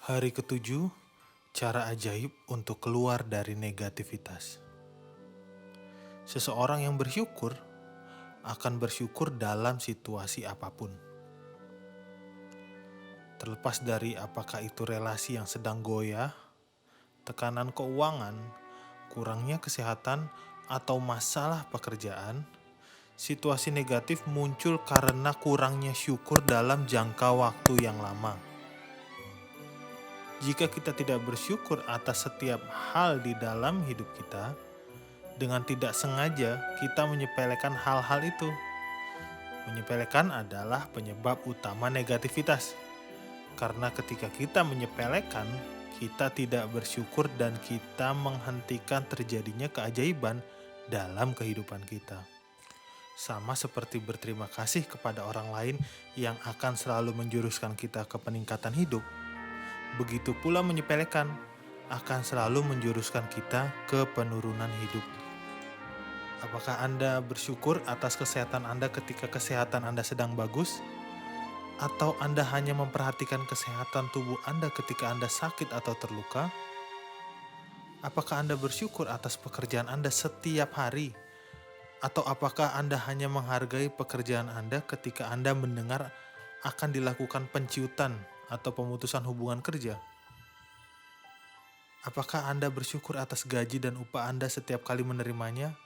Hari ketujuh, cara ajaib untuk keluar dari negativitas. Seseorang yang bersyukur akan bersyukur dalam situasi apapun. Terlepas dari apakah itu relasi yang sedang goyah, tekanan keuangan, kurangnya kesehatan, atau masalah pekerjaan, situasi negatif muncul karena kurangnya syukur dalam jangka waktu yang lama. Jika kita tidak bersyukur atas setiap hal di dalam hidup kita, dengan tidak sengaja kita menyepelekan hal-hal itu. Menyepelekan adalah penyebab utama negativitas. Karena ketika kita menyepelekan, kita tidak bersyukur dan kita menghentikan terjadinya keajaiban dalam kehidupan kita. Sama seperti berterima kasih kepada orang lain yang akan selalu menjuruskan kita ke peningkatan hidup, begitu pula menyepelekan akan selalu menjuruskan kita ke penurunan hidup. Apakah Anda bersyukur atas kesehatan Anda ketika kesehatan Anda sedang bagus? Atau Anda hanya memperhatikan kesehatan tubuh Anda ketika Anda sakit atau terluka? Apakah Anda bersyukur atas pekerjaan Anda setiap hari? Atau apakah Anda hanya menghargai pekerjaan Anda ketika Anda mendengar akan dilakukan penciutan atau pemutusan hubungan kerja? Apakah Anda bersyukur atas gaji dan upah Anda setiap kali menerimanya?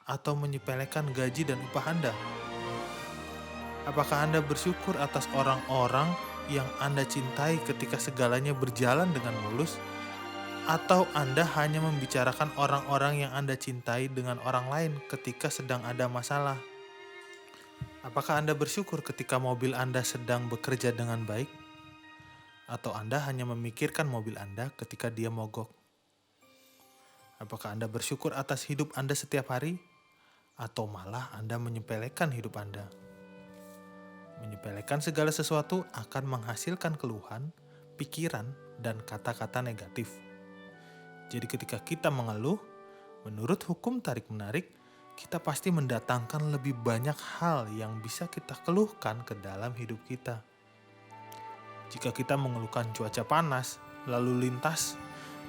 Atau menyepelekan gaji dan upah Anda? Apakah Anda bersyukur atas orang-orang yang Anda cintai ketika segalanya berjalan dengan mulus? Atau Anda hanya membicarakan orang-orang yang Anda cintai dengan orang lain ketika sedang ada masalah? Apakah Anda bersyukur ketika mobil Anda sedang bekerja dengan baik? Atau Anda hanya memikirkan mobil Anda ketika dia mogok? Apakah Anda bersyukur atas hidup Anda setiap hari? Atau malah Anda menyepelekan hidup Anda? Menyepelekan segala sesuatu akan menghasilkan keluhan, pikiran, dan kata-kata negatif. Jadi ketika kita mengeluh, menurut hukum tarik-menarik, kita pasti mendatangkan lebih banyak hal yang bisa kita keluhkan ke dalam hidup kita. Jika kita mengeluhkan cuaca panas, lalu lintas,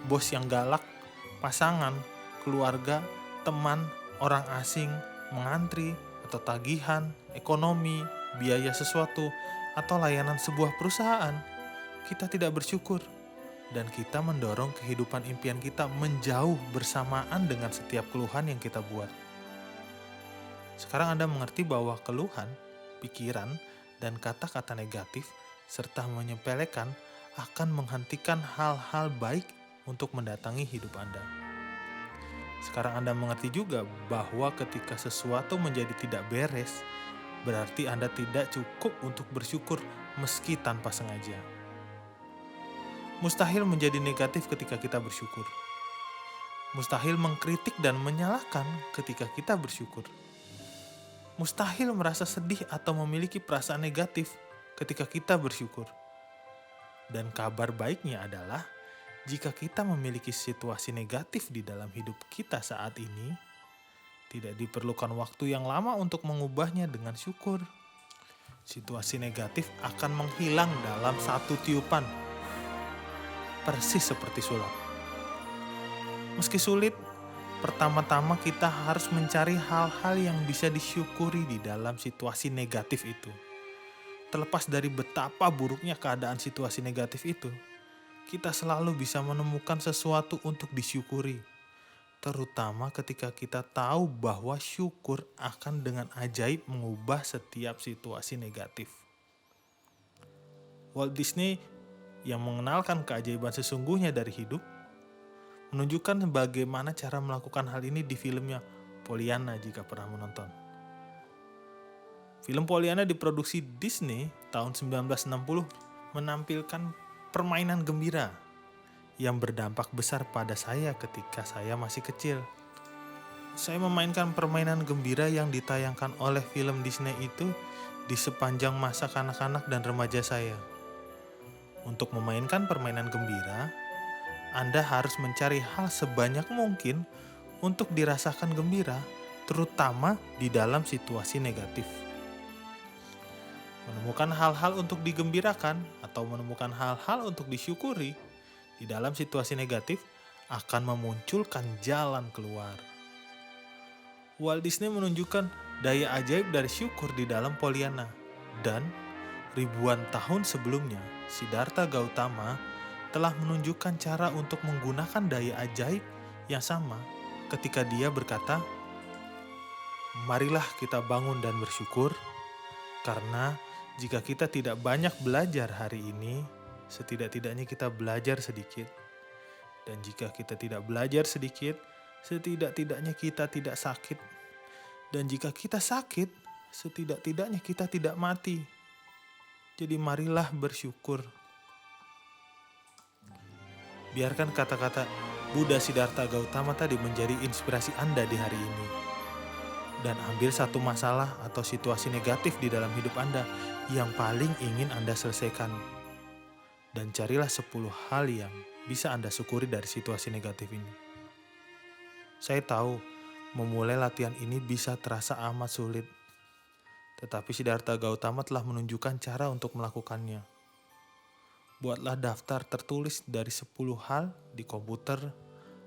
bos yang galak, pasangan, keluarga, teman, orang asing, mengantri, atau tagihan, ekonomi, biaya sesuatu, atau layanan sebuah perusahaan, kita tidak bersyukur. Dan kita mendorong kehidupan impian kita menjauh bersamaan dengan setiap keluhan yang kita buat. Sekarang Anda mengerti bahwa keluhan, pikiran, dan kata-kata negatif, serta menyepelekan akan menghentikan hal-hal baik untuk mendatangi hidup Anda. Sekarang Anda mengerti juga bahwa ketika sesuatu menjadi tidak beres, berarti Anda tidak cukup untuk bersyukur meski tanpa sengaja. Mustahil menjadi negatif ketika kita bersyukur. Mustahil mengkritik dan menyalahkan ketika kita bersyukur. Mustahil merasa sedih atau memiliki perasaan negatif ketika kita bersyukur. Dan kabar baiknya adalah, jika kita memiliki situasi negatif di dalam hidup kita saat ini, tidak diperlukan waktu yang lama untuk mengubahnya dengan syukur. Situasi negatif akan menghilang dalam satu tiupan, persis seperti sulap. Meski sulit, pertama-tama kita harus mencari hal-hal yang bisa disyukuri di dalam situasi negatif itu. Terlepas dari betapa buruknya keadaan situasi negatif itu, kita selalu bisa menemukan sesuatu untuk disyukuri. Terutama ketika kita tahu bahwa syukur akan dengan ajaib mengubah setiap situasi negatif. Walt Disney yang mengenalkan keajaiban sesungguhnya dari hidup, menunjukkan bagaimana cara melakukan hal ini di filmnya Pollyanna jika pernah menonton. Film Pollyanna diproduksi Disney tahun 1960 menampilkan permainan gembira yang berdampak besar pada saya ketika saya masih kecil. Saya memainkan permainan gembira yang ditayangkan oleh film Disney itu di sepanjang masa kanak-kanak dan remaja saya. Untuk memainkan permainan gembira, Anda harus mencari hal sebanyak mungkin untuk dirasakan gembira, terutama di dalam situasi negatif. Menemukan hal-hal untuk digembirakan atau menemukan hal-hal untuk disyukuri di dalam situasi negatif akan memunculkan jalan keluar. Walt Disney menunjukkan daya ajaib dari syukur di dalam Pollyanna, dan ribuan tahun sebelumnya Siddhartha Gautama telah menunjukkan cara untuk menggunakan daya ajaib yang sama ketika dia berkata, "Marilah kita bangun dan bersyukur, karena jika kita tidak banyak belajar hari ini, setidak-tidaknya kita belajar sedikit. Dan jika kita tidak belajar sedikit, setidak-tidaknya kita tidak sakit. Dan jika kita sakit, setidak-tidaknya kita tidak mati. Jadi marilah bersyukur." Biarkan kata-kata Buddha Siddhartha Gautama tadi menjadi inspirasi Anda di hari ini. Dan ambil satu masalah atau situasi negatif di dalam hidup Anda yang paling ingin Anda selesaikan. Dan carilah 10 hal yang bisa Anda syukuri dari situasi negatif ini. Saya tahu memulai latihan ini bisa terasa amat sulit. Tetapi Siddhartha Gautama telah menunjukkan cara untuk melakukannya. Buatlah daftar tertulis dari 10 hal di komputer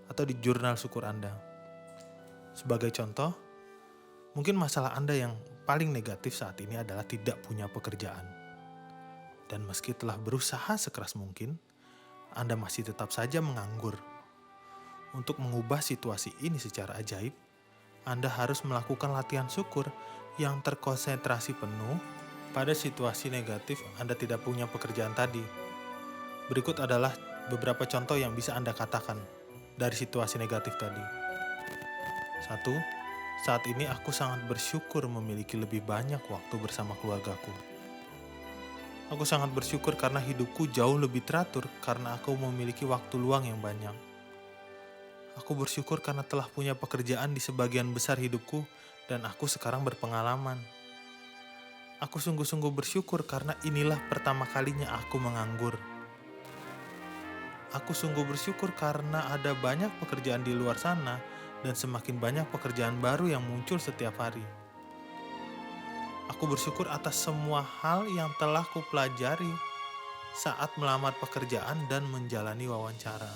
atau di jurnal syukur Anda. Sebagai contoh, mungkin masalah Anda yang paling negatif saat ini adalah tidak punya pekerjaan. Dan meski telah berusaha sekeras mungkin, Anda masih tetap saja menganggur. Untuk mengubah situasi ini secara ajaib, Anda harus melakukan latihan syukur yang terkonsentrasi penuh pada situasi negatif Anda tidak punya pekerjaan tadi. Berikut adalah beberapa contoh yang bisa Anda katakan dari situasi negatif tadi. 1. Saat ini aku sangat bersyukur memiliki lebih banyak waktu bersama keluargaku. Aku sangat bersyukur karena hidupku jauh lebih teratur karena aku memiliki waktu luang yang banyak. Aku bersyukur karena telah punya pekerjaan di sebagian besar hidupku dan aku sekarang berpengalaman. Aku sungguh-sungguh bersyukur karena inilah pertama kalinya aku menganggur. Aku sungguh bersyukur karena ada banyak pekerjaan di luar sana dan semakin banyak pekerjaan baru yang muncul setiap hari. Aku bersyukur atas semua hal yang telah kupelajari saat melamar pekerjaan dan menjalani wawancara.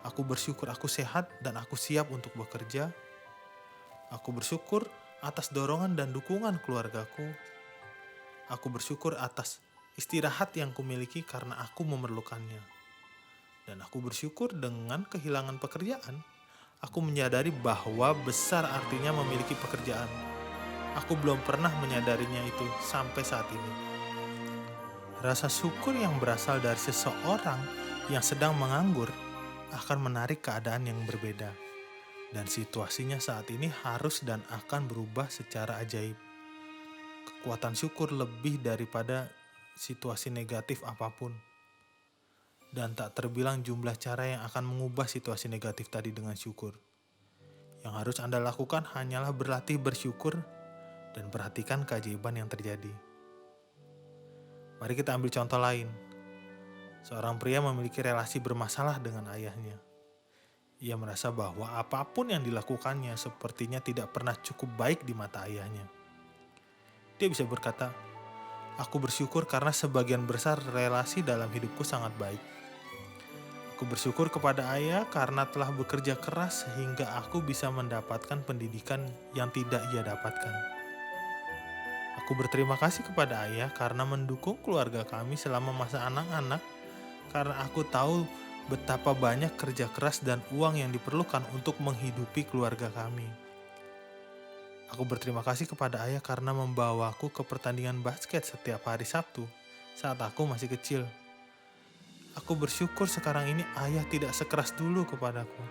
Aku bersyukur aku sehat dan aku siap untuk bekerja. Aku bersyukur atas dorongan dan dukungan keluargaku. Aku bersyukur atas istirahat yang kumiliki karena aku memerlukannya. Dan aku bersyukur dengan kehilangan pekerjaan, aku menyadari bahwa besar artinya memiliki pekerjaan. Aku belum pernah menyadarinya itu sampai saat ini. Rasa syukur yang berasal dari seseorang yang sedang menganggur akan menarik keadaan yang berbeda. Dan situasinya saat ini harus dan akan berubah secara ajaib. Kekuatan syukur lebih daripada situasi negatif apapun. Dan tak terbilang jumlah cara yang akan mengubah situasi negatif tadi dengan syukur. Yang harus Anda lakukan hanyalah berlatih bersyukur dan perhatikan keajaiban yang terjadi. Mari kita ambil contoh lain. Seorang pria memiliki relasi bermasalah dengan ayahnya. Ia merasa bahwa apapun yang dilakukannya sepertinya tidak pernah cukup baik di mata ayahnya. Dia bisa berkata, "Aku bersyukur karena sebagian besar relasi dalam hidupku sangat baik. Aku bersyukur kepada ayah karena telah bekerja keras sehingga aku bisa mendapatkan pendidikan yang tidak ia dapatkan. Aku berterima kasih kepada ayah karena mendukung keluarga kami selama masa anak-anak, karena aku tahu betapa banyak kerja keras dan uang yang diperlukan untuk menghidupi keluarga kami. Aku berterima kasih kepada ayah karena membawaku ke pertandingan basket setiap hari Sabtu saat aku masih kecil. Aku bersyukur sekarang ini ayah tidak sekeras dulu kepadaku.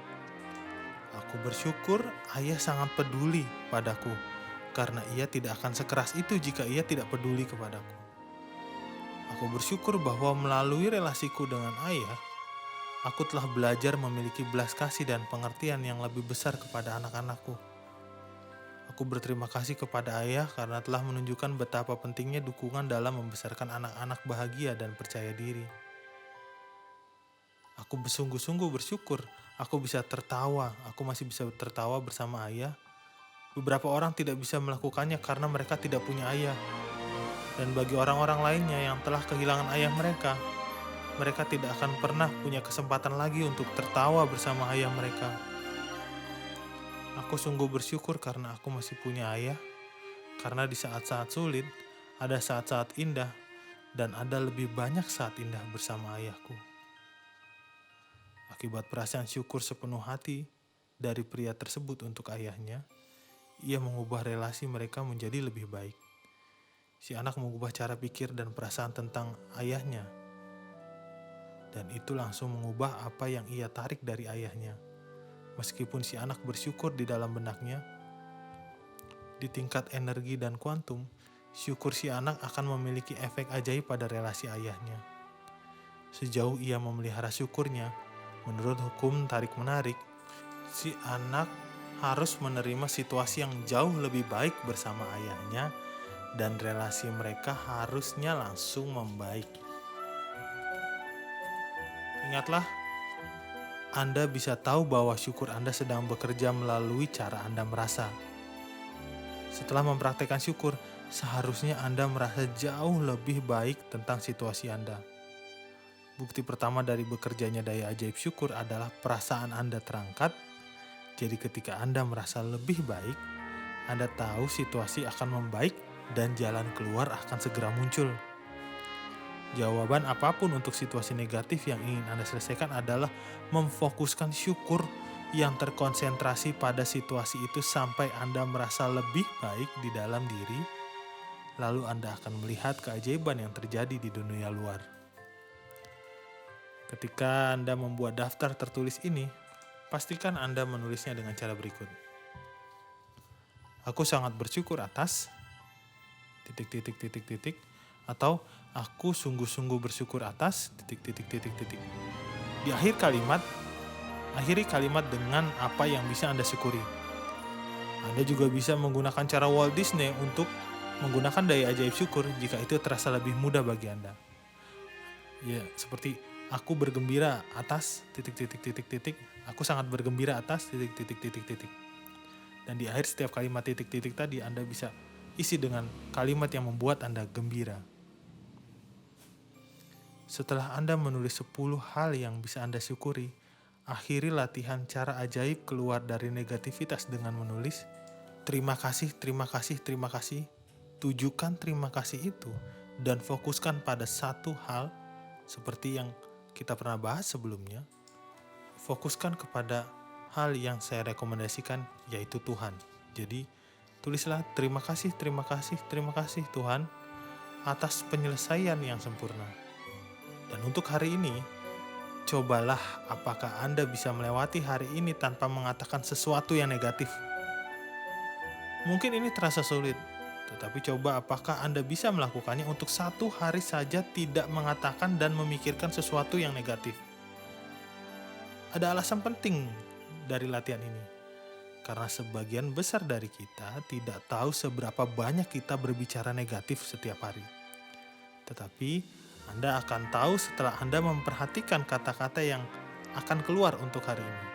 Aku bersyukur ayah sangat peduli padaku, karena ia tidak akan sekeras itu jika ia tidak peduli kepadaku. Aku bersyukur bahwa melalui relasiku dengan ayah, aku telah belajar memiliki belas kasih dan pengertian yang lebih besar kepada anak-anakku. Aku berterima kasih kepada ayah karena telah menunjukkan betapa pentingnya dukungan dalam membesarkan anak-anak bahagia dan percaya diri. Aku bersungguh-sungguh bersyukur aku bisa tertawa, aku masih bisa tertawa bersama ayah. Beberapa orang tidak bisa melakukannya karena mereka tidak punya ayah. Dan bagi orang-orang lainnya yang telah kehilangan ayah mereka, mereka tidak akan pernah punya kesempatan lagi untuk tertawa bersama ayah mereka. Aku sungguh bersyukur karena aku masih punya ayah, karena di saat-saat sulit, ada saat-saat indah, dan ada lebih banyak saat indah bersama ayahku. Akibat perasaan syukur sepenuh hati dari pria tersebut untuk ayahnya, ia mengubah relasi mereka menjadi lebih baik. Si anak mengubah cara pikir dan perasaan tentang ayahnya, dan itu langsung mengubah apa yang ia tarik dari ayahnya. Meskipun si anak bersyukur di dalam benaknya, di tingkat energi dan kuantum, syukur si anak akan memiliki efek ajaib pada relasi ayahnya. Sejauh ia memelihara syukurnya, menurut hukum tarik-menarik, si anak harus menerima situasi yang jauh lebih baik bersama ayahnya, dan relasi mereka harusnya langsung membaik. Ingatlah, Anda bisa tahu bahwa syukur Anda sedang bekerja melalui cara Anda merasa. Setelah mempraktekkan syukur, seharusnya Anda merasa jauh lebih baik tentang situasi Anda. Bukti pertama dari bekerjanya daya ajaib syukur adalah perasaan Anda terangkat. Jadi ketika Anda merasa lebih baik, Anda tahu situasi akan membaik dan jalan keluar akan segera muncul. Jawaban apapun untuk situasi negatif yang ingin Anda selesaikan adalah memfokuskan syukur yang terkonsentrasi pada situasi itu sampai Anda merasa lebih baik di dalam diri, lalu Anda akan melihat keajaiban yang terjadi di dunia luar. Ketika Anda membuat daftar tertulis ini, pastikan Anda menulisnya dengan cara berikut. Aku sangat bersyukur atas ... atau aku sungguh-sungguh bersyukur atas ... Di akhir kalimat, akhiri kalimat dengan apa yang bisa Anda syukuri. Anda juga bisa menggunakan cara Walt Disney untuk menggunakan daya ajaib syukur jika itu terasa lebih mudah bagi Anda. Ya, seperti aku bergembira atas ... Aku sangat bergembira atas ... Dan di akhir setiap kalimat titik-titik tadi Anda bisa isi dengan kalimat yang membuat Anda gembira. Setelah Anda menulis 10 hal yang bisa Anda syukuri, akhiri latihan cara ajaib keluar dari negativitas dengan menulis terima kasih, terima kasih, terima kasih. Tujukan terima kasih itu dan fokuskan pada satu hal seperti yang kita pernah bahas sebelumnya. Fokuskan kepada hal yang saya rekomendasikan, yaitu Tuhan. Jadi tulislah terima kasih, terima kasih, terima kasih Tuhan atas penyelesaian yang sempurna. Dan untuk hari ini, cobalah apakah Anda bisa melewati hari ini tanpa mengatakan sesuatu yang negatif. Mungkin ini terasa sulit, tetapi coba apakah Anda bisa melakukannya untuk 1 hari saja tidak mengatakan dan memikirkan sesuatu yang negatif. Ada alasan penting dari latihan ini. Karena sebagian besar dari kita tidak tahu seberapa banyak kita berbicara negatif setiap hari. Tetapi Anda akan tahu setelah Anda memperhatikan kata-kata yang akan keluar untuk hari ini.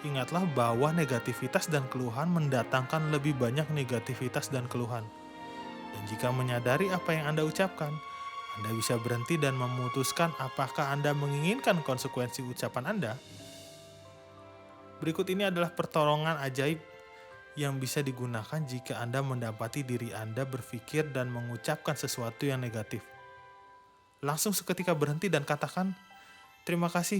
Ingatlah bahwa negativitas dan keluhan mendatangkan lebih banyak negativitas dan keluhan. Dan jika menyadari apa yang Anda ucapkan, Anda bisa berhenti dan memutuskan apakah Anda menginginkan konsekuensi ucapan Anda. Berikut ini adalah pertolongan ajaib yang bisa digunakan jika Anda mendapati diri Anda berpikir dan mengucapkan sesuatu yang negatif. Langsung seketika berhenti dan katakan, terima kasih,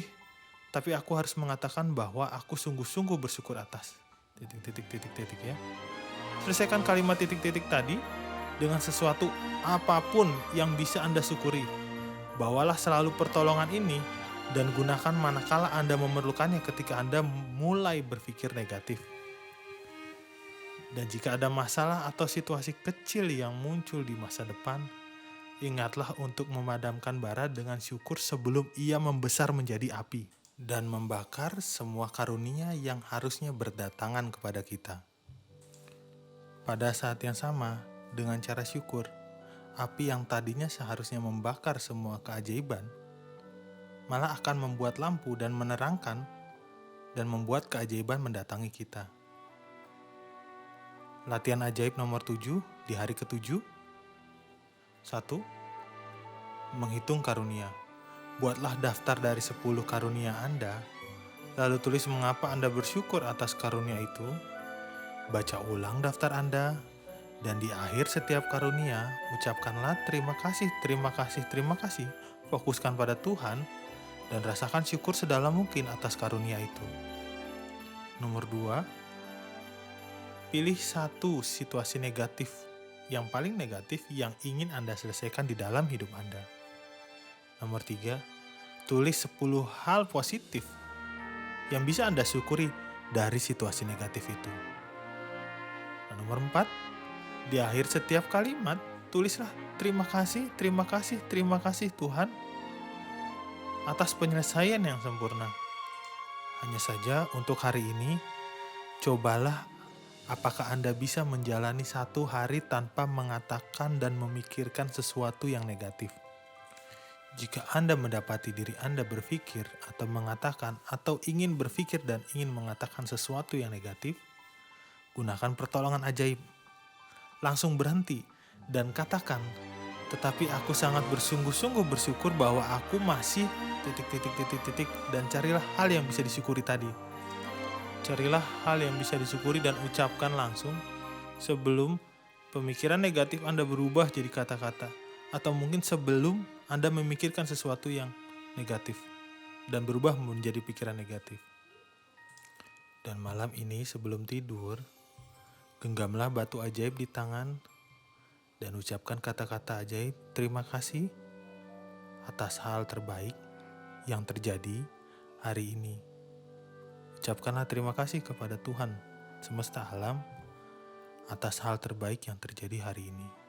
tapi aku harus mengatakan bahwa aku sungguh-sungguh bersyukur atas... ya. Selesaikan kalimat titik-titik tadi dengan sesuatu apapun yang bisa Anda syukuri. Bawalah selalu pertolongan ini dan gunakan manakala Anda memerlukannya ketika Anda mulai berpikir negatif. Dan jika ada masalah atau situasi kecil yang muncul di masa depan, ingatlah untuk memadamkan bara dengan syukur sebelum ia membesar menjadi api dan membakar semua karunia yang harusnya berdatangan kepada kita. Pada saat yang sama, dengan cara syukur, api yang tadinya seharusnya membakar semua keajaiban, malah akan membuat lampu dan menerangkan dan membuat keajaiban mendatangi kita. Latihan ajaib nomor 7 di hari ke-7. 1. Menghitung karunia. Buatlah daftar dari 10 karunia Anda, lalu tulis mengapa Anda bersyukur atas karunia itu. Baca ulang daftar Anda, dan di akhir setiap karunia, ucapkanlah terima kasih, terima kasih, terima kasih. Fokuskan pada Tuhan, dan rasakan syukur sedalam mungkin atas karunia itu. Nomor 2, pilih satu situasi negatif, yang paling negatif yang ingin Anda selesaikan di dalam hidup Anda. Nomor 3, tulis 10 hal positif yang bisa Anda syukuri dari situasi negatif itu. Dan nomor 4, di akhir setiap kalimat, tulislah terima kasih, terima kasih, terima kasih Tuhan atas penyelesaian yang sempurna. Hanya saja untuk hari ini, cobalah apakah Anda bisa menjalani satu hari tanpa mengatakan dan memikirkan sesuatu yang negatif. Jika Anda mendapati diri Anda berpikir atau mengatakan atau ingin berpikir dan ingin mengatakan sesuatu yang negatif, gunakan pertolongan ajaib. Langsung berhenti dan katakan, tetapi aku sangat bersungguh-sungguh bersyukur bahwa aku masih ... dan carilah hal yang bisa disyukuri tadi. Carilah hal yang bisa disyukuri dan ucapkan langsung sebelum pemikiran negatif Anda berubah jadi kata-kata, atau mungkin sebelum Anda memikirkan sesuatu yang negatif dan berubah menjadi pikiran negatif. Dan malam ini sebelum tidur, genggamlah batu ajaib di tangan dan ucapkan kata-kata ajaib terima kasih atas hal terbaik yang terjadi hari ini. Ucapkanlah terima kasih kepada Tuhan semesta alam atas hal terbaik yang terjadi hari ini.